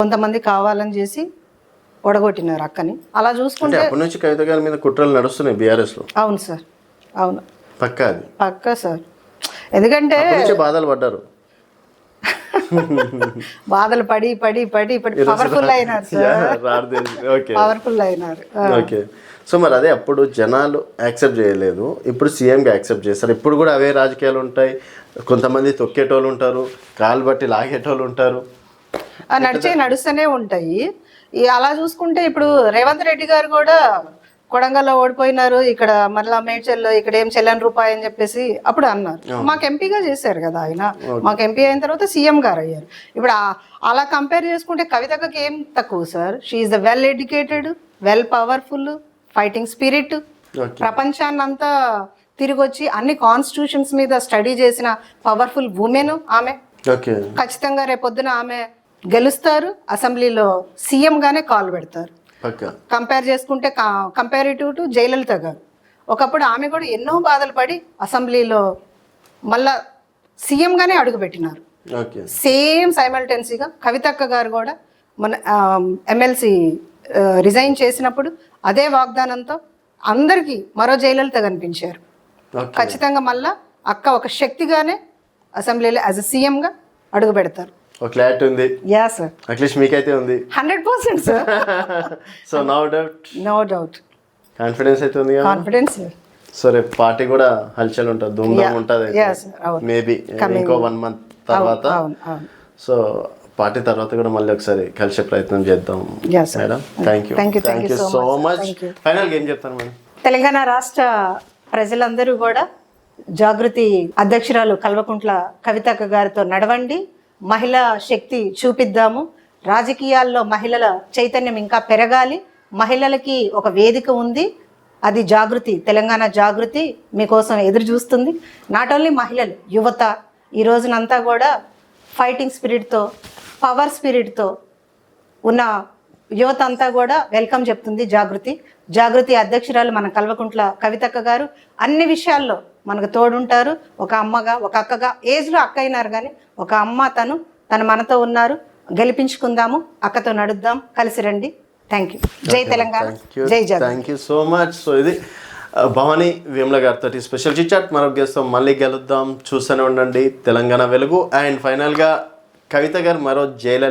కొంతమంది కావాలని చేసి ఒడగొట్టినారు అక్కని. అలా చూసుకుంటే అప్పటి నుంచి కవిత గారి మీద కుట్రలు నడుస్తున్నాయి బీఆర్ఎస్ లో. అవును సార్, అవును, పక్కా అది పక్కా సార్. ఎందుకంటే బాధలు పడ్డారు, బాధలు పడి పడి పడి పడి పవర్ఫుల్ అయినారు సార్, పవర్ఫుల్ అయినారు. ఓకే. సో మరి అదే అప్పుడు జనాలు యాక్సెప్ట్ చేయలేదు, ఇప్పుడు సీఎంగా యాక్సెప్ట్ చేస్తారు. ఇప్పుడు కూడా అవే రాజకీయాలు ఉంటాయి. కొంతమంది తొక్కేటోళ్ళు ఉంటారు, కాలు బట్టి లాగేటోళ్ళు ఉంటారు, నడుస్తూనే ఉంటాయి. అలా చూసుకుంటే ఇప్పుడు రేవంత్ రెడ్డి గారు కూడా కొడంగల్లో ఓడిపోయినారు, ఇక్కడ మళ్ళా మేడ్చల్లో ఇక్కడ ఏం చెల్లని రూపాయి అని చెప్పేసి అప్పుడు అన్నారు. మాకు ఎంపీగా చేశారు కదా ఆయన, మాకు ఎంపీ అయిన తర్వాత సీఎం గారు అయ్యారు. ఇప్పుడు అలా కంపేర్ చేసుకుంటే కవితకి ఏం తక్కువ sir. She's the well educated, well powerful, fighting spirit, ప్రపంచాన్ని అంతా తిరిగి వచ్చి అన్ని కాన్స్టిట్యూషన్స్ మీద స్టడీ చేసిన పవర్ఫుల్ ఉమెన్ ఆమె. ఖచ్చితంగా రేపొద్దున ఆమె గెలుస్తారు, అసెంబ్లీలో సీఎం గానే కాల్ పెడతారు. కంపేర్ చేసుకుంటే కంపారిటివ్ టు జయలలిత గారు, ఒకప్పుడు ఆమె కూడా ఎన్నో బాధలు పడి అసెంబ్లీలో మళ్ళా సీఎం గానే అడుగుపెట్టినారు. సేమ్ సైమల్టెన్సీగా కవితక్క గారు కూడా మన ఎమ్మెల్సీ రిజైన్ చేసినప్పుడు అదే వాగ్దానంతో అందరికీ మరో జయలలిత కనిపించారు. ఖచ్చితంగా మళ్ళా అక్క ఒక శక్తిగానే అసెంబ్లీలో యాజ్ అ సీఎంగా అడుగు పెడతారు. ఒక క్లారిటీ ఉంది. యా సార్, అట్లీస్ట్ మీకైతే ఉంది 100% sir. So no doubt confidence అయితే ఉంది. కాన్ఫిడెన్స్. సో రేపు పార్టీ కూడా హల్చల్ ఉంటుంది, ధూమ్ధామ్ ఉంటుంది. మేబీ ఇంకో 1 month తర్వాత. సో పార్టీ తర్వాత కూడా మళ్ళీ ఒకసారి కలిసే ప్రయత్నం చేద్దాం madam. Thank you so much. ఫైనల్గా ఏం చెప్తాను మేడం? తెలంగాణ రాష్ట్ర ప్రజలందరూ కూడా జాగృతి అధ్యక్షురాలు కల్వకుంట్ల కవితక్క గారితో నడవండి, మహిళా శక్తి చూపిద్దాము. రాజకీయాల్లో మహిళల చైతన్యం ఇంకా పెరగాలి. మహిళలకి ఒక వేదిక ఉంది, అది జాగృతి, తెలంగాణ జాగృతి మీకోసం ఎదురు చూస్తుంది. నాట్ ఓన్లీ మహిళలు, యువత ఈ రోజునంతా కూడా ఫైటింగ్ స్పిరిట్తో, పవర్ స్పిరిట్తో ఉన్న యువత అంతా కూడా వెల్కమ్ చెప్తుంది జాగృతి అధ్యక్షురాలు మన కల్వకుంట్ల కవితక్క గారు. అన్ని విషయాల్లో మనకు తోడుంటారు. ఒక అమ్మగా, ఒక అక్కగా, ఏజ్లో అక్క అయినారు కానీ ఒక అమ్మ, తను మనతో ఉన్నారు. గెలిపించుకుందాము, అక్కతో నడుద్దాం, కలిసి రండి. Thank you. జై తెలంగాణ, జై Jagruthi. Thank you so much. So ఇది భవానీ వేముల గారితో స్పెషల్ చిట్ చాట్. మరొక గెస్ట్తో మళ్ళీ గెలుద్దాం, చూస్తూనే ఉండండి తెలంగాణ వెలుగు. అండ్ ఫైనల్గా కవిత గారు మరో జైలు